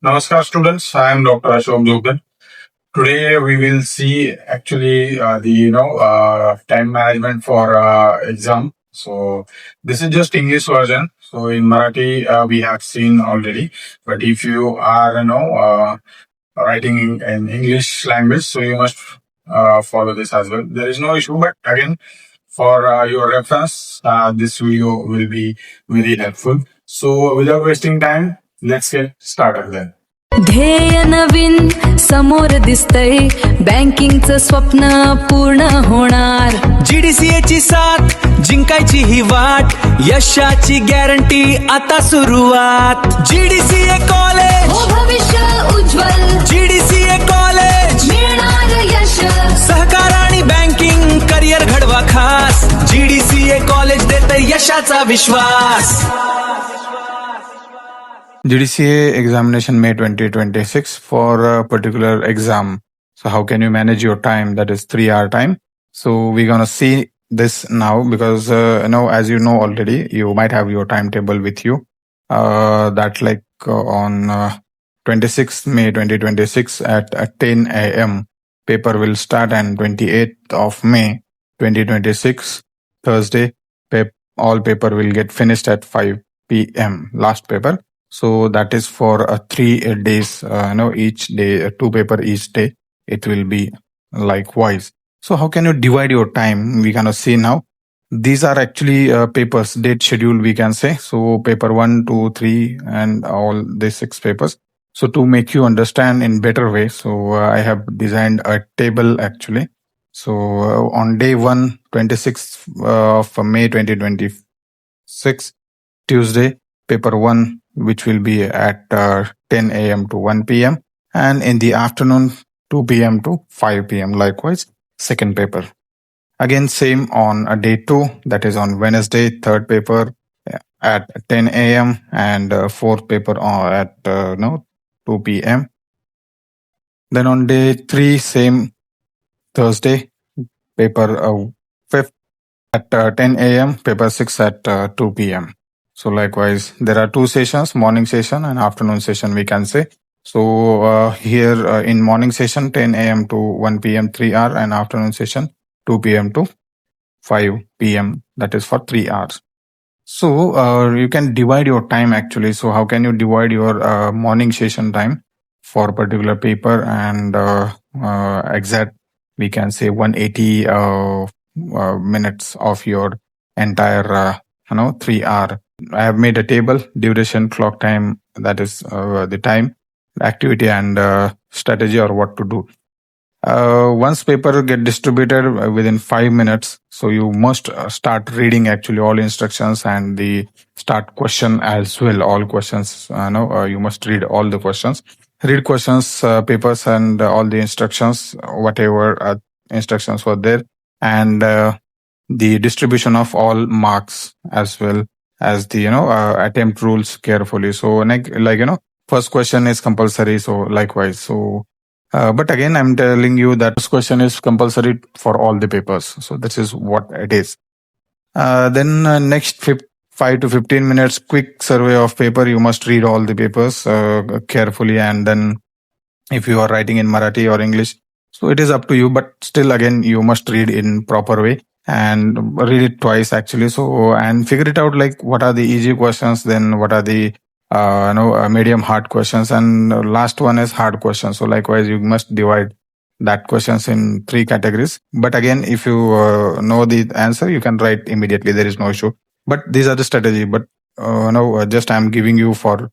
Namaskar students, I am Dr. Ashok Jogan. Today we will see actually the time management for exam. So this is just English version. So in Marathi we have seen already, but if you are writing in English language, so you must follow this as well. There is no issue, but again for your reference, this video will be very helpful. So without wasting time, let's get started then. ध्येय नवीन समोर दिसतंय बँकिंगचं स्वप्न पूर्ण होणार GDCA ची साथ जिंकायची ही वाट यशाची guarantee आता सुरुवात GDCA कॉलेज हो भविष्य उज्ज्वल GDCA कॉलेज मिळणार यश सहकार आणि बँकिंग करिअर घडवा खास GDCA कॉलेज देते यशाचा विश्वास. GDCA examination May 2026 for a particular exam. So how can you manage your time? That is 3-hour time. So we're going to see this now because, as you know already, you might have your timetable with you. That's like on 26th May 2026 at 10 a.m. Paper will start, and 28th of May 2026, Thursday, all paper will get finished at 5 p.m. Last paper. So that is for 3 days, each day, 2 paper each day, it will be likewise. So how can you divide your time? We can see now. These are actually papers, date schedule, we can say. So paper 1, 2, 3, and all the 6 papers. So to make you understand in better way, so I have designed a table actually. So on day 1, 26th of May 2026, Tuesday, paper 1, which will be at 10 a.m. to 1 p.m. and in the afternoon 2 p.m. to 5 p.m. Likewise, second paper. Again, same on day 2, that is on Wednesday, third paper at 10 a.m. and fourth paper at 2 p.m. Then on day 3, same Thursday, paper 5th at 10 a.m., paper 6 at 2 p.m. So likewise, there are 2 sessions, morning session and afternoon session, we can say. So here in morning session, 10 a.m. to 1 p.m., 3 hours, and afternoon session, 2 p.m. to 5 p.m. That is for 3 hours. So you can divide your time actually. So how can you divide your morning session time for particular paper and exact, we can say 180 minutes of your entire 3 hour. I have made a table, duration, clock time, that is the time, activity, and strategy or what to do. Once paper get distributed within 5 minutes, so you must start reading actually all instructions and the start question as well. All questions, you must read all the questions. Read questions, papers, and all the instructions, whatever instructions were there, and the distribution of all marks as well as the attempt rules carefully. So first question is compulsory, so likewise. So but again, I'm telling you that this question is compulsory for all the papers. So this is what it is. Then next 5 to 15 minutes, quick survey of paper. You must read all the papers carefully, and then if you are writing in Marathi or English, so it is up to you. But still, again, you must read in proper way and read it twice actually. So and figure it out, like what are the easy questions, then what are the medium hard questions, and last one is hard questions. So likewise, you must divide that questions in 3 categories. But again, if you know the answer, you can write immediately. There is no issue. But these are the strategy. But just I'm giving you for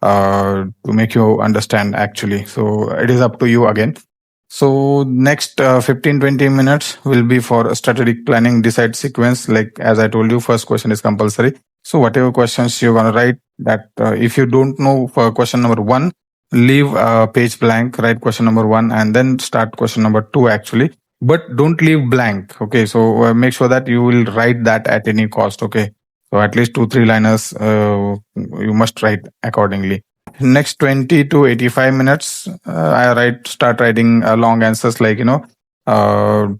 to make you understand actually. So it is up to you again. So next 15-20 minutes will be for strategic planning, decide sequence. Like as I told you, first question is compulsory. So whatever questions you're going to write, that if you don't know for question number 1, leave page blank, write question number 1, and then start question number 2 actually. But don't leave blank. Okay, so make sure that you will write that at any cost. Okay, so at least 2-3 liners you must write accordingly. Next 20 to 85 minutes, I start writing long answers, like 3-4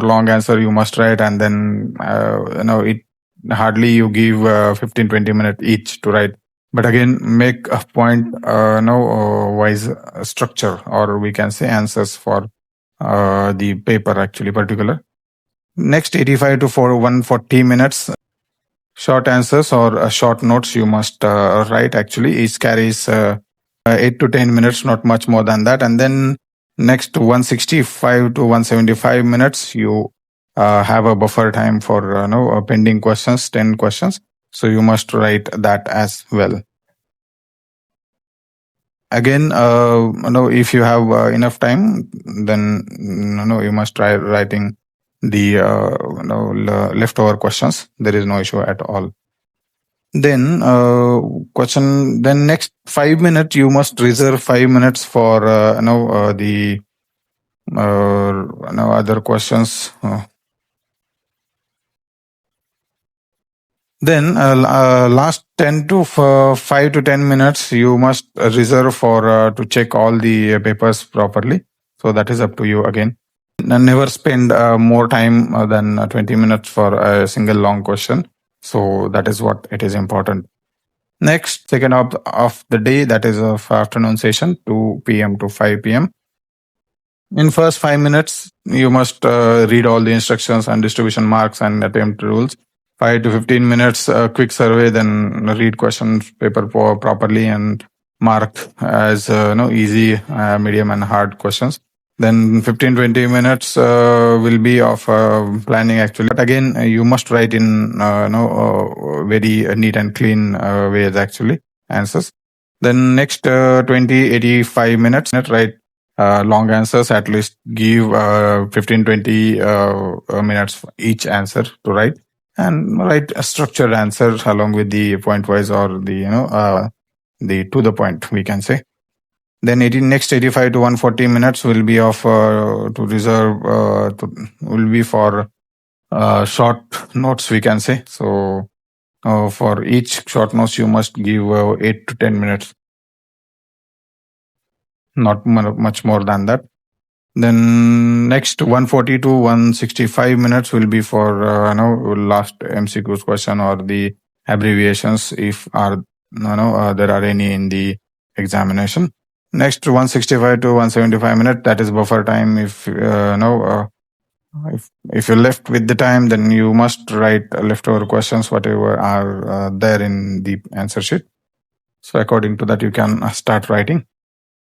long answer you must write, and then it hardly you give 15-20 minutes each to write But again, make a point, wise structure, or we can say answers for the paper actually particular. Next 85 to 140 minutes, short answers or short notes you must write actually. Each carries 8 to 10 minutes, not much more than that. And then next 165 to 175 minutes, you have a buffer time for pending questions, 10 questions. So you must write that as well. Again, if you have enough time, then you must try writing the leftover questions. There is no issue at all. Then then next 5 minutes you must reserve 5 minutes for the other questions. Then last 10 to 5 to 10 minutes you must reserve for to check all the papers properly. So that is up to you again. And never spend more time than 20 minutes for a single long question. So that is what it is important. Next, second of the day, that is of afternoon session, 2 p.m. to 5 p.m. In first 5 minutes, you must read all the instructions and distribution marks and attempt rules. 5 to 15 minutes, quick survey, then read questions paper properly and mark as easy, medium and hard questions. Then 15-20 minutes will be of planning actually. But again, you must write in very neat and clean ways actually, answers. Then next 20-85 minutes, write long answers, at least give 15-20 minutes for each answer to write. And write a structured answer along with the point wise or the to the point, we can say. Then next 85 to 140 minutes will be of to reserve will be for short notes, we can say. So for each short notes you must give 8 to 10 minutes, not much more than that. Then next 140 to 165 minutes will be for last MCQs question or the abbreviations if there are any in the examination. Next 165 to 175 minutes, that is buffer time. If if you're left with the time, then you must write leftover questions whatever are there in the answer sheet. So according to that you can start writing.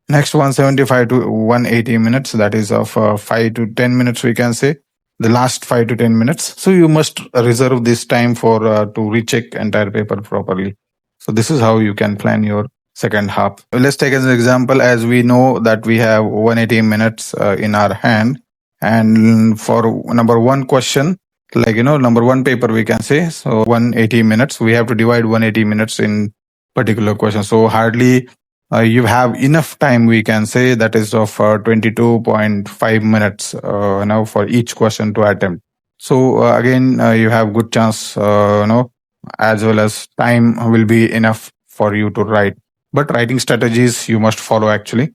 Next 175 to 180 minutes, that is of 5 to 10 minutes, we can say, the last 5 to 10 minutes. So you must reserve this time for to recheck entire paper properly. So this is how you can plan your second half. Let's take as an example, as we know that we have 180 minutes in our hand, and for number one question, like number one paper, we can say, so 180 minutes, we have to divide 180 minutes in particular question. So hardly you have enough time, we can say, that is of 22.5 minutes now for each question to attempt. So again, you have good chance, as well as time will be enough for you to write. But writing strategies you must follow actually.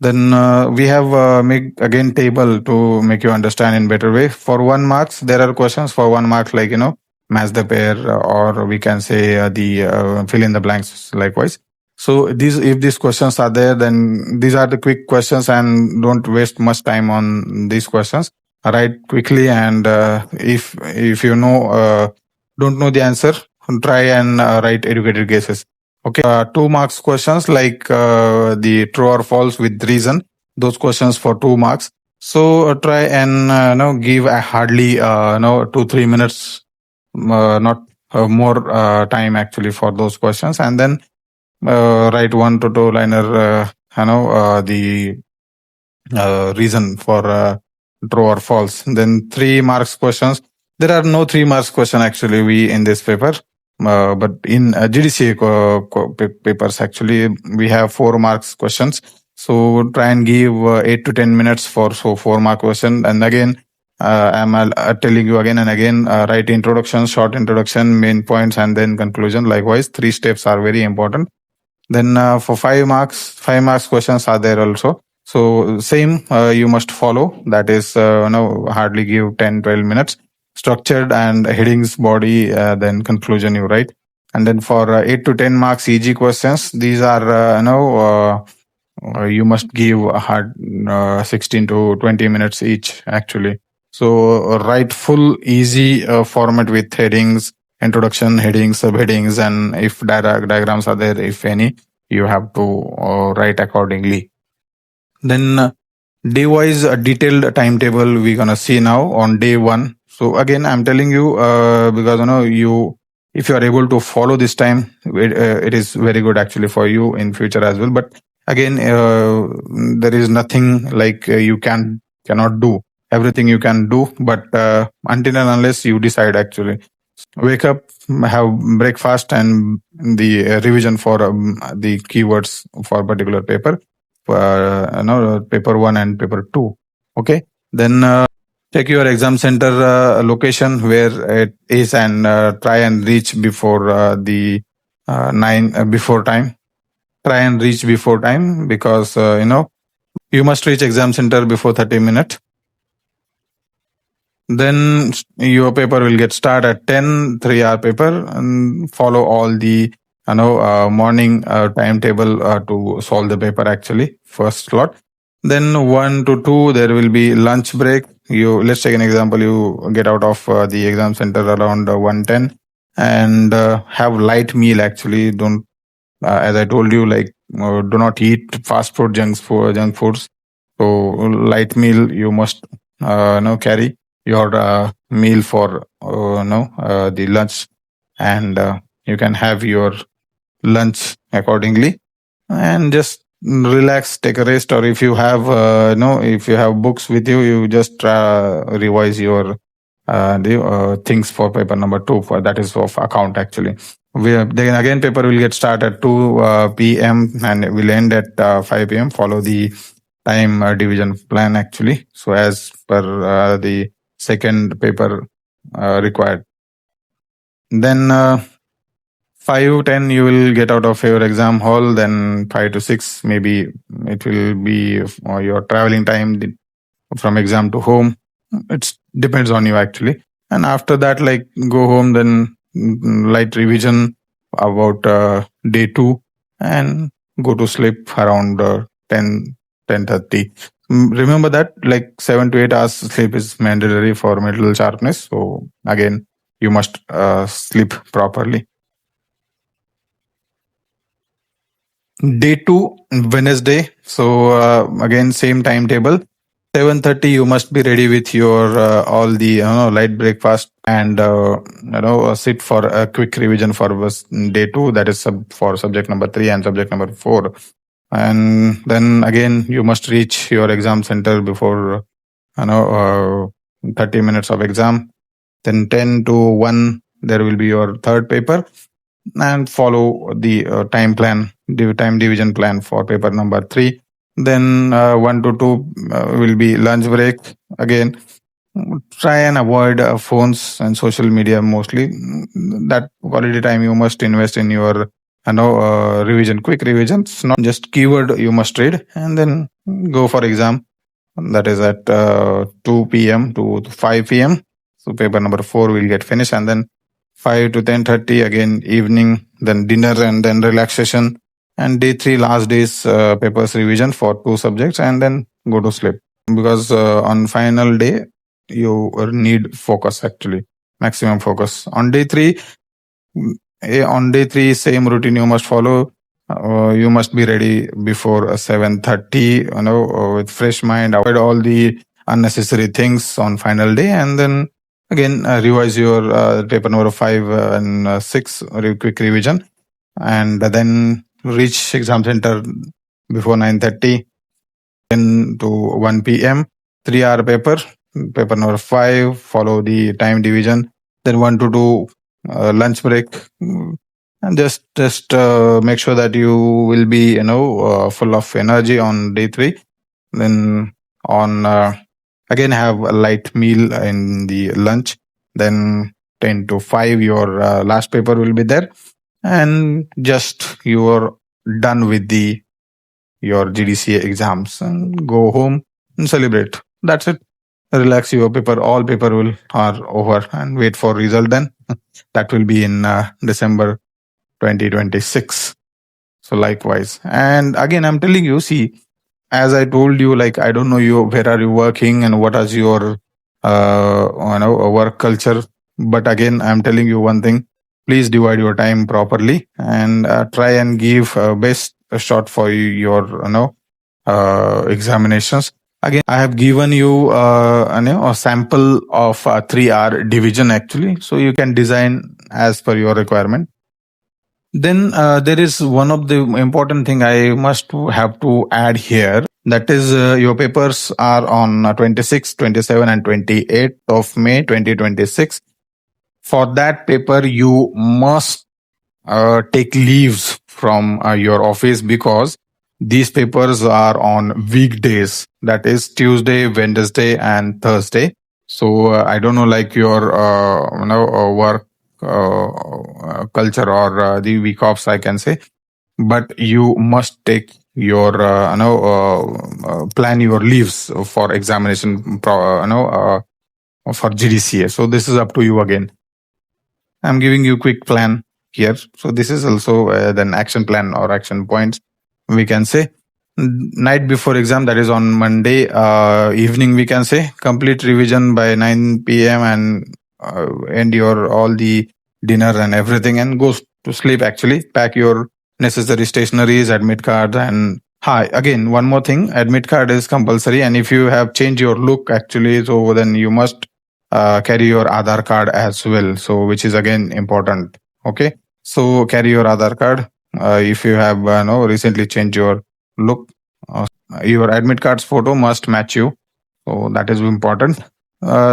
Then we have make again table to make you understand in better way. For 1 marks, there are questions for 1 mark, like match the pair, or we can say the fill in the blanks likewise. So if these questions are there, then these are the quick questions, and don't waste much time on these questions. Write quickly, and if you don't know the answer, try and write educated guesses. Okay, 2 marks questions like the true or false with reason. Those questions for 2 marks. So try and give a hardly 2-3 minutes, not more time actually for those questions, and then write 1 to 2 liner, the reason for true or false. Then 3 marks questions. There are no 3 marks question actually in this paper, but in GDCA papers actually we have 4 marks questions. So try and give 8 to 10 minutes for 4 mark question. And again, I'm telling you again and again, write introduction, short introduction, main points, and then conclusion. Likewise, 3 steps are very important. Then for 5 marks questions are there also. So same you must follow. That is hardly give 10-12 minutes. Structured and headings, body, then conclusion you write. And then for 8 to 10 marks easy questions, these are you must give a hard 16 to 20 minutes each actually. So write full easy format with headings, introduction, headings, subheadings, and if diagrams are there, if any, you have to write accordingly. Then day-wise detailed timetable we're gonna see now on day one. So again, I'm telling you because you if you are able to follow this time, it is very good actually for you in future as well. But again, there is nothing like you cannot do everything you can do, but until and unless you decide actually. Wake up, have breakfast, and the revision for the keywords for particular paper, paper 1 and paper 2. Okay, then check your exam center location where it is, and try and reach before the 9 before time. Try and reach before time, because you must reach exam center before 30 minutes. Then your paper will get start at 10, 3-hour paper, and follow all the morning timetable to solve the paper actually, first slot. Then 1 to 2, there will be lunch break. Let's take an example. You get out of the exam center around 1:10 and have light meal actually. Don't, as I told you, like do not eat fast food, junk foods. So light meal you must carry your meal for the lunch, and you can have your lunch accordingly, and just relax, take a rest. Or if you have if you have books with you, you just revise your the things for paper number 2, for that is of account actually. Then again, paper will get started at 2 p.m. and it will end at 5 p.m. Follow the time division plan actually. So as per the second paper required. Then 5:10 you will get out of your exam hall. Then 5 to 6 maybe it will be your traveling time from exam to home. It depends on you actually. And after that, like, go home, then light revision about day 2, and go to sleep around 10:30. Remember that like 7 to 8 hours sleep is mandatory for mental sharpness. So again, you must sleep properly. Day 2, Wednesday. So again, same timetable. 7:30 you must be ready with your all the light breakfast, and sit for a quick revision for day 2, that is for subject number 3 and subject number 4. And then again, you must reach your exam center before 30 minutes of exam. Then 10 to 1 there will be your third paper, and follow the time division plan for paper number 3. Then 1 to 2 will be lunch break. Again, try and avoid phones and social media mostly. That quality time you must invest in your revision, quick revisions, not just keyword you must read, and then go for exam. That is at 2 p.m. to 5 p.m. So paper number 4 will get finished, and then 5 to 10:30 again evening, then dinner, and then relaxation. And day 3, last day's papers revision for 2 subjects, and then go to sleep, because on final day you need focus actually, maximum focus. On day 3, same routine you must follow. You must be ready before 7:30, with fresh mind, avoid all the unnecessary things on final day, and then again revise your paper number 5 and 6 quick revision, and then reach exam center before 9:30. 10 to 1 p.m. 3-hour paper number 5, follow the time division. Then 1 to 2 lunch break, and just make sure that you will be full of energy on day 3. Then on again have a light meal in the lunch. Then 10 to 5 your last paper will be there, and just you are done with your GDCA exams, and go home and celebrate. That's it. Relax, your paper, all paper are over, and wait for result then. That will be in December 2026. So likewise, and again, I'm telling you, see, as I told you, like, I don't know you, where are you working and what is your work culture. But again, I'm telling you one thing: please divide your time properly and try and give best shot for your examinations. Again, I have given you a sample of 3-hour division actually, so you can design as per your requirement. Then there is one of the important thing I must have to add here. That is, your papers are on 26, 27, and 28th of May 2026. For that paper, you must take leaves from your office because these papers are on weekdays. That is Tuesday, Wednesday, and Thursday. So I don't know, like your work culture or the week offs, I can say, but you must take your plan your leaves for examination for GDCA. So this is up to you again. I'm giving you quick plan here. So this is also then action plan or action points, we can say. Night before exam, that is on Monday evening, we can say, complete revision by 9 p.m. and end your all the dinner and everything and go to sleep. Actually, pack your necessary stationaries, admit cards, and hi, again, one more thing: admit card is compulsory, and if you have changed your look actually, so then you must carry your Aadhaar card as well. So which is again important. Okay, so carry your Aadhaar card if you have recently changed your look. Your admit card's photo must match you, so that is important.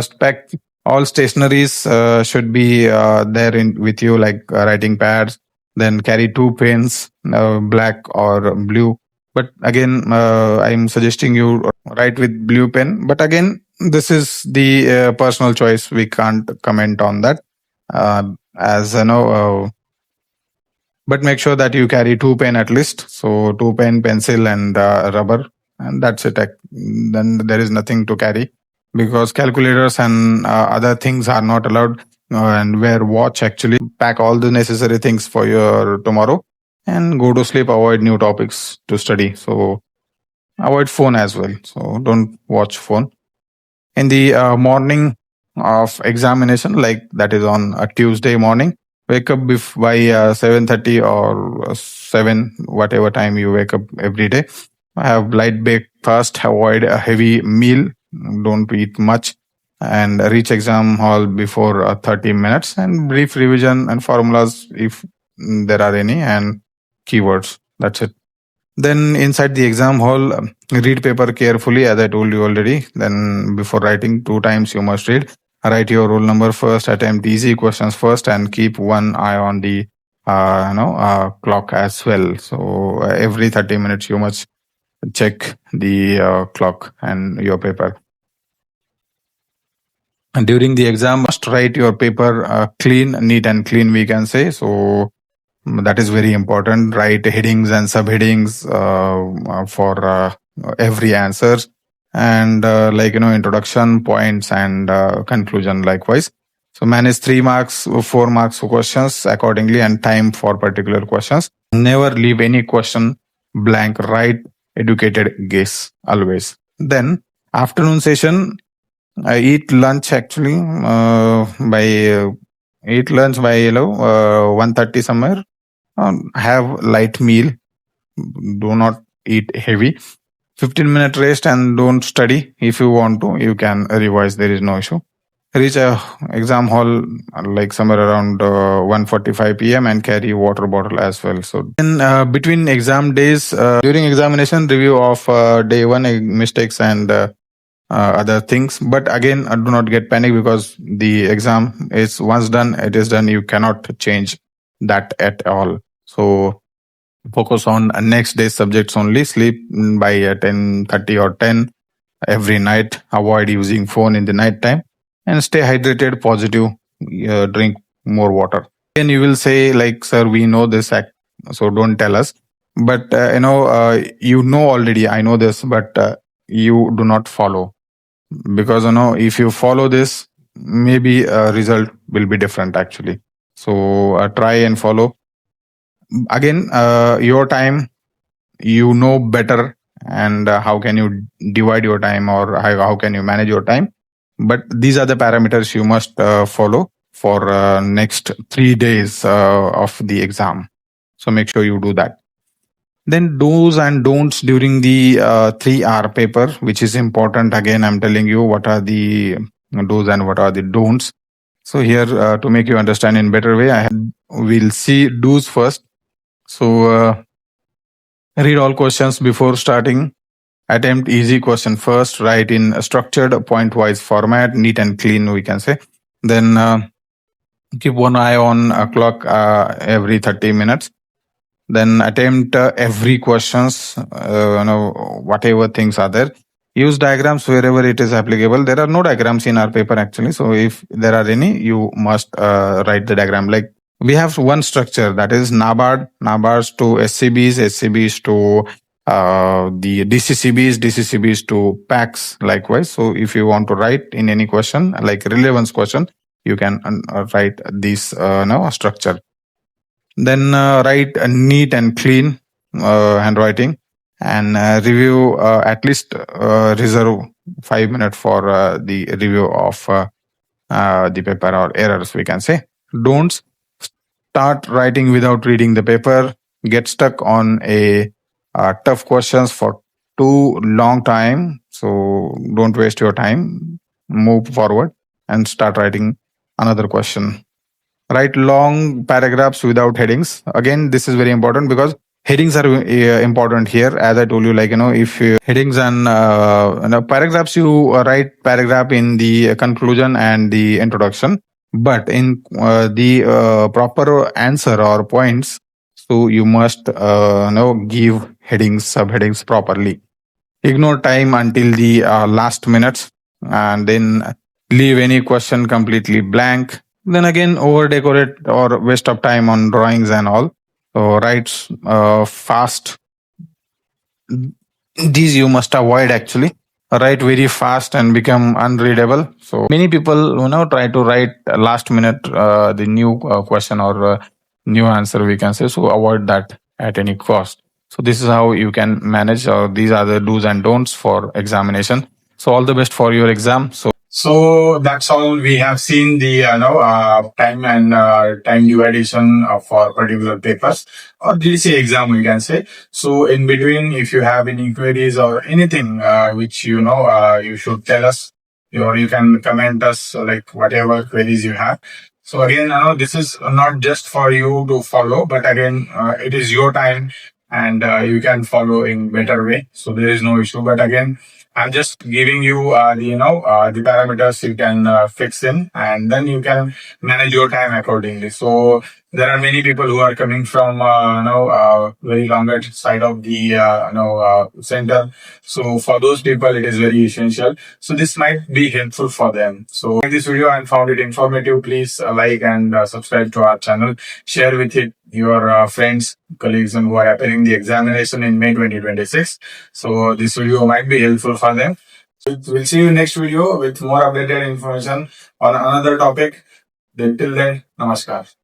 Spec all stationaries should be there in with you, like writing pads. Then carry 2 pens, black or blue. But again, I'm suggesting you write with blue pen. But again, this is the personal choice. We can't comment on that. As you know, but make sure that you carry 2 pen at least. So 2 pen, pencil, and rubber, and that's it. Then there is nothing to carry because calculators and other things are not allowed. And wear watch actually. Pack all the necessary things for your tomorrow and go to sleep. Avoid new topics to study. So avoid phone as well. So don't watch phone. In the morning of examination, like that is on a Tuesday morning, wake up by 7:30 or 7, whatever time you wake up every day. Have light breakfast, avoid a heavy meal, don't eat much, and reach exam hall before 30 minutes, and brief revision and formulas if there are any, and keywords. That's it. Then inside the exam hall, read paper carefully, as I told you already. Then before writing, 2 times you must read. Write your roll number first, attempt easy questions first, and keep one eye on the clock as well. So every 30 minutes you must check the clock and your paper. And during the exam, must write your paper clean, neat and clean, we can say. So that is very important. Write headings and subheadings for every answer, and introduction points and conclusion likewise. So manage 3 marks, 4 marks for questions accordingly, and time for particular questions. Never leave any question blank. Write educated guess always. Then afternoon session, eat lunch actually eat lunch by 1:30 somewhere. Have light meal. Do not eat heavy. 15-minute rest, and don't study. If you want to, you can revise. There is no issue. Reach a exam hall like somewhere around 1:45 p.m. and carry water bottle as well. So then between exam days, during examination, review of day 1 mistakes and other things. But again, do not get panic because the exam is once done, it is done. You cannot change that at all. So focus on next day's subjects only. Sleep by 10:30 or 10 every night. Avoid using phone in the night time, and stay hydrated, positive. Drink more water. And you will say, like, sir, we know this act, so don't tell us. But you know already. I know this, but you do not follow, because if you follow this, maybe result will be different actually. So try and follow. again, your time, better, and how can you divide your time, or how can you manage your time. But these are the parameters you must follow for next 3 days of the exam. So make sure you do that. Then do's and don'ts during the 3 hour paper, which is important. Again, I'm telling you what are the do's and what are the don'ts. So here, to make you understand in better way, we'll see do's first. So read all questions before starting. Attempt easy question first. Write in a structured point-wise format, neat and clean, we can say. Then keep one eye on a clock every 30 minutes. Then attempt every questions, whatever things are there. Use diagrams wherever it is applicable. There are no diagrams in our paper actually. So if there are any, you must write the diagram. Like we have one structure, that is NABARDs to SCBs to the DCCBs to PACs likewise. So if you want to write in any question, like relevance question, you can write this structure. Then write a neat and clean handwriting, and review, at least reserve 5 minutes for the review of the paper or errors, we can say. Don't start writing without reading the paper. Get stuck on a tough questions for too long time. So don't waste your time. Move forward and start writing another question. Write long paragraphs without headings. Again, this is very important because headings are important here. As I told you, if headings and paragraphs, you write paragraph in the conclusion and the introduction, but in the proper answer or points, so you must give headings, subheadings properly. Ignore time until the last minutes, and then leave any question completely blank. Then again, over decorate or waste of time on drawings and all. So write fast. These you must avoid actually. Write very fast and become unreadable. So many people try to write last minute the new question or new answer, we can say. So avoid that at any cost. So this is how you can manage. These are the do's and don'ts for examination. So all the best for your exam. So that's all. We have seen the time and time division for particular papers or GDCA exam, we can say. So in between, if you have any queries or anything which you should tell us, or you can comment us like whatever queries you have. So again, this is not just for you to follow, but again, it is your time, and you can follow in better way. So there is no issue. But again, I'm just giving you the parameters you can fix in, and then you can manage your time accordingly. So there are many people who are coming from very longer side of the center. So for those people, it is very essential. So this might be helpful for them. So if this video and found it informative, please like and subscribe to our channel. Share with it your friends, colleagues, and who are appearing the examination in May 2026. So this video might be helpful for them. We'll see you in next video with more updated information on another topic. Till then, namaskar.